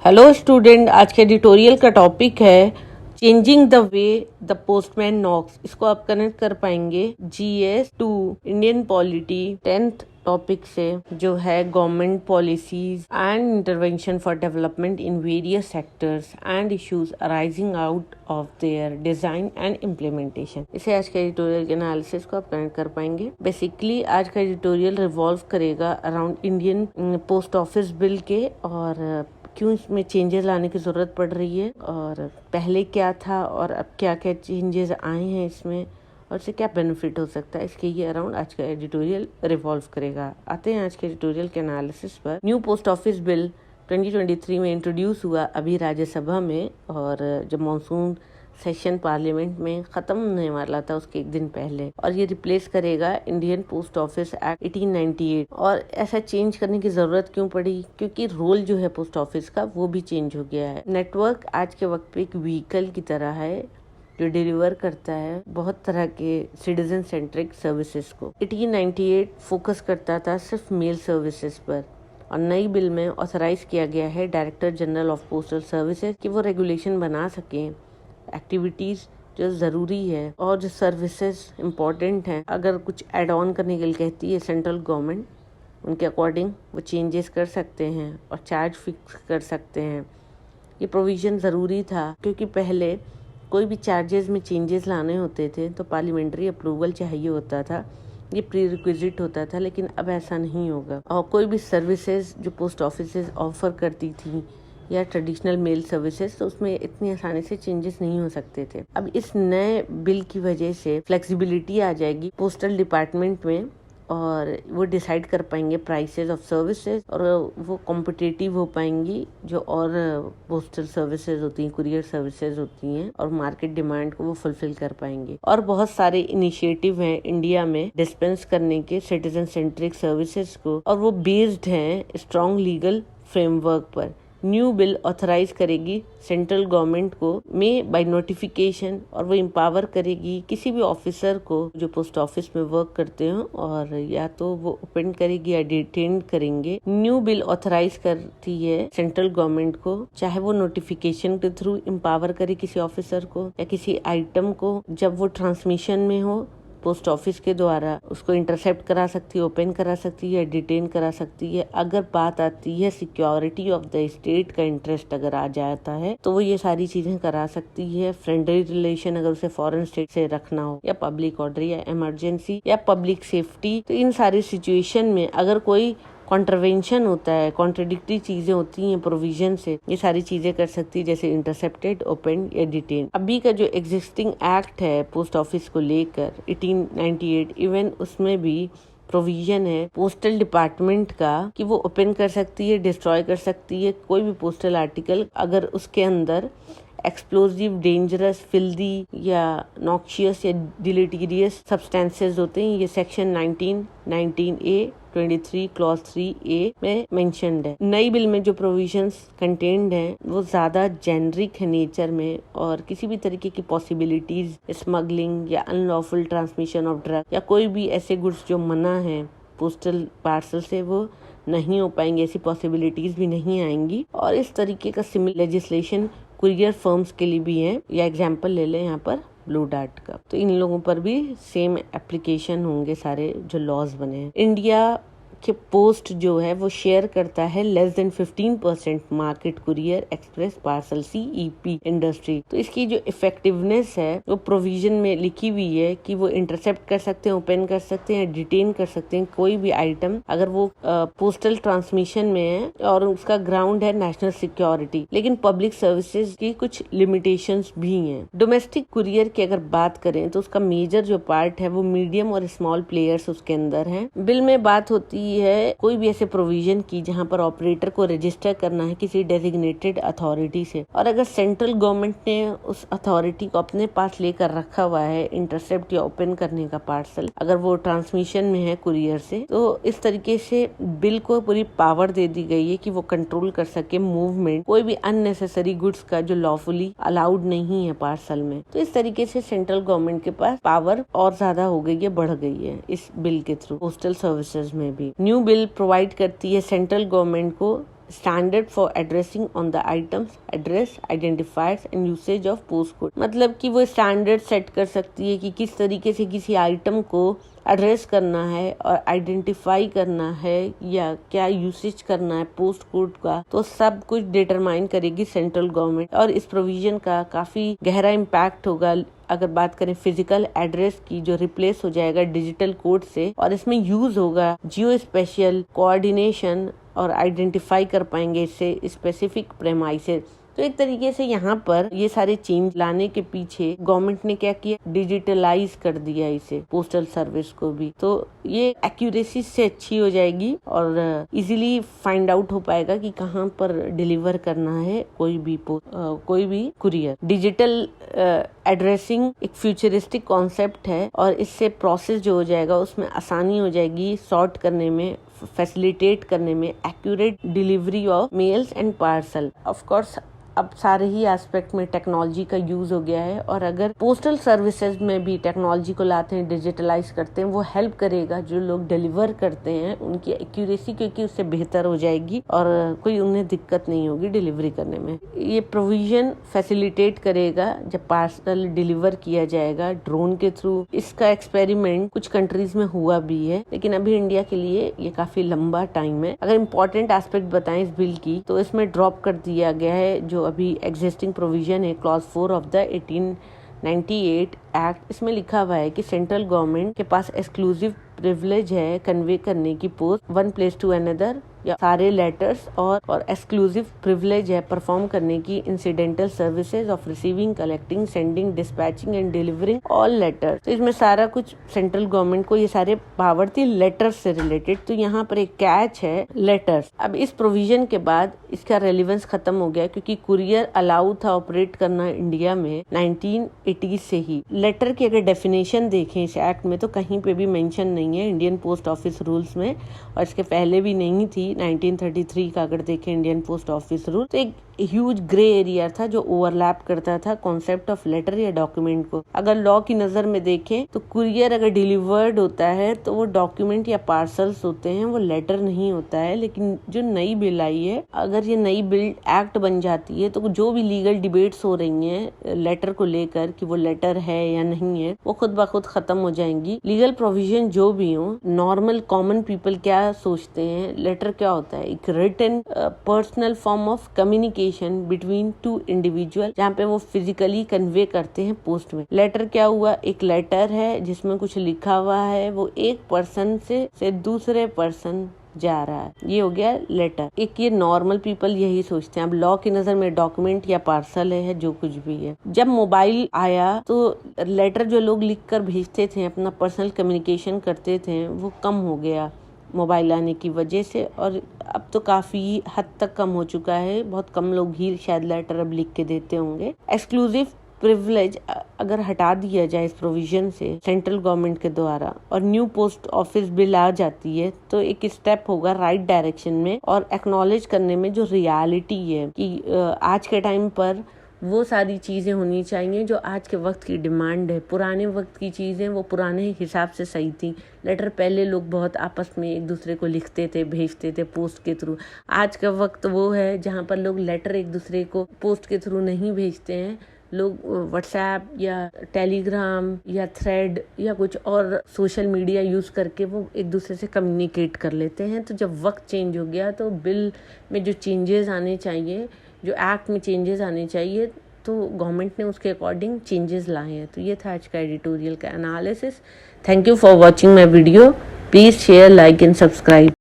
Hello student, आज के editorial का टॉपिक है changing the way the postman knocks. इसको आप कनेक्ट कर पाएंगे GS two Indian polity 10th topic से, जो है government policies and intervention for development in various sectors and issues arising out of their design and implementation. इसे आज के एडिटोरियल के एनालिसिस को आप कनेक्ट कर पाएंगे। बेसिकली आज का एडिटोरियल रिवॉल्व करेगा around Indian post office bill के और क्यों इसमें चेंजेस लाने की ज़रूरत पड़ रही है और पहले क्या था और अब क्या क्या चेंजेस आए हैं इसमें और इससे क्या बेनिफिट हो सकता है, इसके ये अराउंड आज का एडिटोरियल रिवॉल्व करेगा। आते हैं आज के एडिटोरियल के एनालिसिस पर। न्यू पोस्ट ऑफिस बिल 2023 में इंट्रोड्यूस हुआ अभी राज्यसभा में, और जब मानसून सेशन पार्लियामेंट में खत्म होने वाला था उसके एक दिन पहले, और ये रिप्लेस करेगा इंडियन पोस्ट ऑफिस एक्ट 1898। और ऐसा चेंज करने की जरूरत क्यों पड़ी? क्योंकि रोल जो है पोस्ट ऑफिस का वो भी चेंज हो गया है। नेटवर्क आज के वक्त पे एक व्हीकल की तरह है जो डिलीवर करता है बहुत तरह के सिटीजन सेंट्रिक सर्विसेज को। 1898 फोकस करता था सिर्फ मेल सर्विसेज पर, और नई बिल में ऑथराइज किया गया है director general of postal services कि वो रेगुलेशन बना सकें एक्टिविटीज जो ज़रूरी है और जो सर्विसेज इम्पोर्टेंट हैं। अगर कुछ एड ऑन करने के लिए कहती है सेंट्रल गवर्नमेंट, उनके अकॉर्डिंग वो चेंजेस कर सकते हैं और चार्ज फिक्स कर सकते हैं। ये प्रोविज़न ज़रूरी था क्योंकि पहले कोई भी चार्जेस में चेंजेस लाने होते थे तो पार्लियामेंट्री अप्रूवल चाहिए होता था, ये प्री रिक्विजिट होता था। लेकिन अब ऐसा नहीं होगा, और कोई भी सर्विसेज जो पोस्ट ऑफिस ऑफर करती थी या ट्रेडिशनल मेल सर्विसेज, तो उसमें इतनी आसानी से चेंजेस नहीं हो सकते थे। अब इस नए बिल की वजह से फ्लेक्सिबिलिटी आ जाएगी पोस्टल डिपार्टमेंट में, और वो डिसाइड कर पाएंगे प्राइसेस ऑफ सर्विसेज, और वो कॉम्पिटिटिव हो पाएंगी जो और पोस्टल सर्विसेज होती हैं, कुरियर सर्विसेज होती हैं, और मार्केट डिमांड को वो फुलफिल कर पाएंगे। और बहुत सारे इनिशिएटिव हैं इंडिया में डिस्पेंस करने के सिटीजन सेंट्रिक सर्विसेज को, और वो बेस्ड हैं स्ट्रॉन्ग लीगल फ्रेमवर्क पर। न्यू बिल ऑथराइज करेगी सेंट्रल गवर्नमेंट को में बाय नोटिफिकेशन, और वो एम्पावर करेगी किसी भी ऑफिसर को जो पोस्ट ऑफिस में वर्क करते हो, और या तो वो ओपन करेगी या डिटेन करेंगे। न्यू बिल ऑथराइज करती है सेंट्रल गवर्नमेंट को, चाहे वो नोटिफिकेशन के थ्रू एम्पावर करे किसी ऑफिसर को या किसी आइटम को, जब वो ट्रांसमिशन में हो पोस्ट ऑफिस के द्वारा उसको इंटरसेप्ट करा सकती है, ओपन करा सकती है, डिटेन करा सकती है। अगर बात आती है सिक्योरिटी ऑफ द स्टेट का इंटरेस्ट अगर आ जाता है तो वो ये सारी चीजें करा सकती है। फ्रेंडली रिलेशन अगर उसे फॉरेन स्टेट से रखना हो, या पब्लिक ऑर्डर या इमरजेंसी या पब्लिक सेफ्टी, तो इन सारी सिचुएशन में अगर कोई कॉन्ट्रवेंशन होता है, कॉन्ट्रडिक्टरी चीजें होती हैं प्रोविजन से, ये सारी चीजें कर सकती है, जैसे इंटरसेप्टेड, ओपन या डिटेन। अभी का जो एग्जिस्टिंग एक्ट है पोस्ट ऑफिस को लेकर 1898, इवन उसमें भी प्रोविजन है पोस्टल डिपार्टमेंट का कि वो ओपन कर सकती है, डिस्ट्रॉय कर सकती है कोई भी पोस्टल आर्टिकल अगर उसके अंदर एक्सप्लोजिव, डेंजरस, फिल्दी या नॉक्शियस या डिलीटीरियस सब्सटेंसेस होते हैं। ये सेक्शन 19A 23 क्लॉज 3A में मेंशन्ड है। नई बिल में जो प्रोविजंस कंटेन्ड हैं वो ज्यादा जेनरिक है नेचर में, और किसी भी तरीके की पॉसिबिलिटीज स्मगलिंग या अनलॉफुल ट्रांसमिशन ऑफ ड्रग या कोई भी ऐसे गुड्स जो मना है पोस्टल पार्सल से, वो नहीं हो पाएंगे, ऐसी पॉसिबिलिटीज भी नहीं आएंगी। और इस तरीके का सिमिलर लेजिस्लेशन कुरियर फर्म्स के लिए भी है, या एग्जाम्पल ले लें यहाँ पर ब्लू डार्ट का, तो इन लोगों पर भी सेम एप्लीकेशन होंगे सारे जो लॉज बने हैं। इंडिया के पोस्ट जो है वो शेयर करता है less than 15% market courier express parcel CEP industry. तो इसकी जो इफेक्टिवनेस है वो प्रोविजन में लिखी हुई है कि वो इंटरसेप्ट कर सकते हैं, ओपन कर सकते हैं, डिटेन कर सकते हैं कोई भी आइटम अगर वो पोस्टल ट्रांसमिशन में है और उसका ग्राउंड है नेशनल सिक्योरिटी। लेकिन पब्लिक सर्विसेज की कुछ लिमिटेशंस भी हैं। डोमेस्टिक कुरियर की अगर बात करें तो उसका मेजर जो पार्ट है वो मीडियम और स्मॉल प्लेयर्स उसके अंदर हैं। बिल में बात होती है कोई भी ऐसे प्रोविजन की जहां पर ऑपरेटर को रजिस्टर करना है किसी डेजिग्नेटेड अथॉरिटी से, और अगर सेंट्रल गवर्नमेंट ने उस अथॉरिटी को अपने पास लेकर रखा हुआ है इंटरसेप्ट या ओपन करने का पार्सल, अगर वो ट्रांसमिशन में है कुरियर से, तो इस तरीके से बिल को पूरी पावर दे दी गई है कि वो कंट्रोल कर सके मूवमेंट कोई भी अननेसेसरी गुड्स का जो लॉफुली अलाउड नहीं है पार्सल में। तो इस तरीके से सेंट्रल गवर्नमेंट के पास पावर और ज्यादा हो गई है, बढ़ गई है इस बिल के थ्रू पोस्टल सर्विसेज में भी। न्यू बिल प्रोवाइड करती है सेंट्रल गवर्नमेंट को standard for addressing on the items, address, identifiers and usage of post code. मतलब कि वो स्टैंडर्ड सेट कर सकती है कि किस तरीके से किसी आइटम को एड्रेस करना है और आइडेंटिफाई करना है या क्या यूसेज करना है पोस्ट कोड का, तो सब कुछ डिटरमाइन करेगी सेंट्रल गवर्नमेंट। और इस प्रोविजन का काफी गहरा इम्पैक्ट होगा अगर बात करें फिजिकल एड्रेस की, जो रिप्लेस हो जाएगा डिजिटल कोड से, और इसमें यूज होगा जियो स्पेशियल कोऑर्डिनेशन और आइडेंटिफाई कर पाएंगे इससे स्पेसिफिक प्रेमाइसेस। तो एक तरीके से यहाँ पर ये सारे चेंज लाने के पीछे गवर्नमेंट ने क्या किया, डिजिटलाइज कर दिया इसे, पोस्टल सर्विस को भी। तो ये एक्यूरेसी से अच्छी हो जाएगी और इजीली फाइंड आउट हो पाएगा कि कहाँ पर डिलीवर करना है कोई भी कुरियर। डिजिटल एड्रेसिंग एक फ्यूचरिस्टिक कॉन्सेप्ट है और इससे प्रोसेस जो हो जाएगा उसमें आसानी हो जाएगी सॉर्ट करने में, फैसिलिटेट करने में, accurate delivery of males and parcel. Of course अब सारे ही एस्पेक्ट में टेक्नोलॉजी का यूज हो गया है और अगर पोस्टल सर्विसेज में भी टेक्नोलॉजी को लाते हैं, डिजिटलाइज करते हैं, वो हेल्प करेगा जो लोग डिलीवर करते हैं उनकी एक्यूरेसी, क्योंकि उससे बेहतर हो जाएगी और कोई उन्हें दिक्कत नहीं होगी डिलीवरी करने में। ये प्रोविजन फैसिलिटेट करेगा जब पार्सल डिलीवर किया जाएगा ड्रोन के थ्रू। इसका एक्सपेरिमेंट कुछ कंट्रीज में हुआ भी है, लेकिन अभी इंडिया के लिए ये काफी लंबा टाइम है। अगर इम्पोर्टेंट एस्पेक्ट बताएं इस बिल की, तो इसमें ड्रॉप कर दिया गया है जो अभी एग्जिस्टिंग प्रोविजन है क्लॉज 4 ऑफ द 1898 एक्ट। इसमें लिखा हुआ है कि सेंट्रल गवर्नमेंट के पास एक्सक्लूसिव प्रिविलेज है कन्वे करने की post one place to another, या सारे लेटर्स, और एक्सक्लूसिव प्रिविलेज है परफॉर्म करने की incidental services of receiving, collecting, sending, dispatching and delivering all letters. तो इसमें सारा कुछ सेंट्रल गवर्नमेंट को ये सारे पावर थी लेटर्स से रिलेटेड। तो यहाँ पर एक कैच है, लेटर्स। अब इस प्रोविजन के बाद इसका रेलिवेंस खत्म हो गया क्योंकि कुरियर अलाउ था ऑपरेट करना इंडिया में 1980 से ही। लेटर की अगर डेफिनेशन देखें इस एक्ट में तो कहीं पे भी मेंशन नहीं है इंडियन पोस्ट ऑफिस रूल्स में, और इसके पहले भी नहीं थी। 1933 का अगर देखें इंडियन पोस्ट ऑफिस रूल, तो एक ह्यूज ग्रे एरिया था जो ओवरलैप करता था कॉन्सेप्ट ऑफ लेटर या डॉक्यूमेंट को। अगर लॉ की नजर में देखें तो कुरियर अगर डिलीवर्ड होता है तो वो डॉक्यूमेंट या पार्सल्स होते हैं, वो लेटर नहीं होता है। लेकिन जो नई बिल आई है, अगर ये नई बिल एक्ट बन जाती है तो जो भी लीगल डिबेट्स हो रही हैं लेटर को लेकर कि वो लेटर है या नहीं है, वो खुद ब खुद खत्म हो जाएंगी। लीगल प्रोविजन जो भी हो, नॉर्मल कॉमन पीपल क्या सोचते हैं, लेटर क्या होता है, एक written personal form of communication between two individual, जहाँ पे वो फिजिकली कन्वे करते हैं पोस्ट में। लेटर क्या हुआ, एक लेटर है जिसमें कुछ लिखा हुआ है, वो एक पर्सन से दूसरे पर्सन जा रहा है, ये हो गया लेटर। एक ये नॉर्मल पीपल यही सोचते हैं। अब लॉ की नजर में डॉक्यूमेंट या पार्सल है जो कुछ भी है। जब मोबाइल आया तो लेटर जो लोग लिख कर भेजते थे, अपना पर्सनल कम्युनिकेशन करते थे, वो कम हो गया मोबाइल आने की वजह से, और अब तो काफी हद तक कम हो चुका है। बहुत कम लोग ही शायद लेटर अब लिख के देते होंगे। एक्सक्लूसिव प्रिविलेज अगर हटा दिया जाए इस प्रोविजन से सेंट्रल गवर्नमेंट के द्वारा और न्यू पोस्ट ऑफिस बिल आ जाती है, तो एक स्टेप होगा राइट डायरेक्शन में और एक्नॉलेज करने में जो रियलिटी है कि आज के टाइम पर वो सारी चीजें होनी चाहिए जो आज के वक्त की डिमांड है। पुराने वक्त की चीजें वो पुराने हिसाब से सही थी। लेटर पहले लोग बहुत आपस में एक दूसरे को लिखते थे, भेजते थे पोस्ट के थ्रू। आज का वक्त वो है जहाँ पर लोग लेटर एक दूसरे को पोस्ट के थ्रू नहीं भेजते हैं, लोग व्हाट्सएप या टेलीग्राम या थ्रेड या कुछ और सोशल मीडिया यूज करके वो एक दूसरे से कम्युनिकेट कर लेते हैं। तो जब वक्त चेंज हो गया तो बिल में जो चेंजेस आने चाहिए, जो एक्ट में चेंजेस आने चाहिए, तो गवर्नमेंट ने उसके अकॉर्डिंग चेंजेस लाए हैं। तो ये था आज का एडिटोरियल का analysis. Thank you for watching my video. Please share, like and subscribe.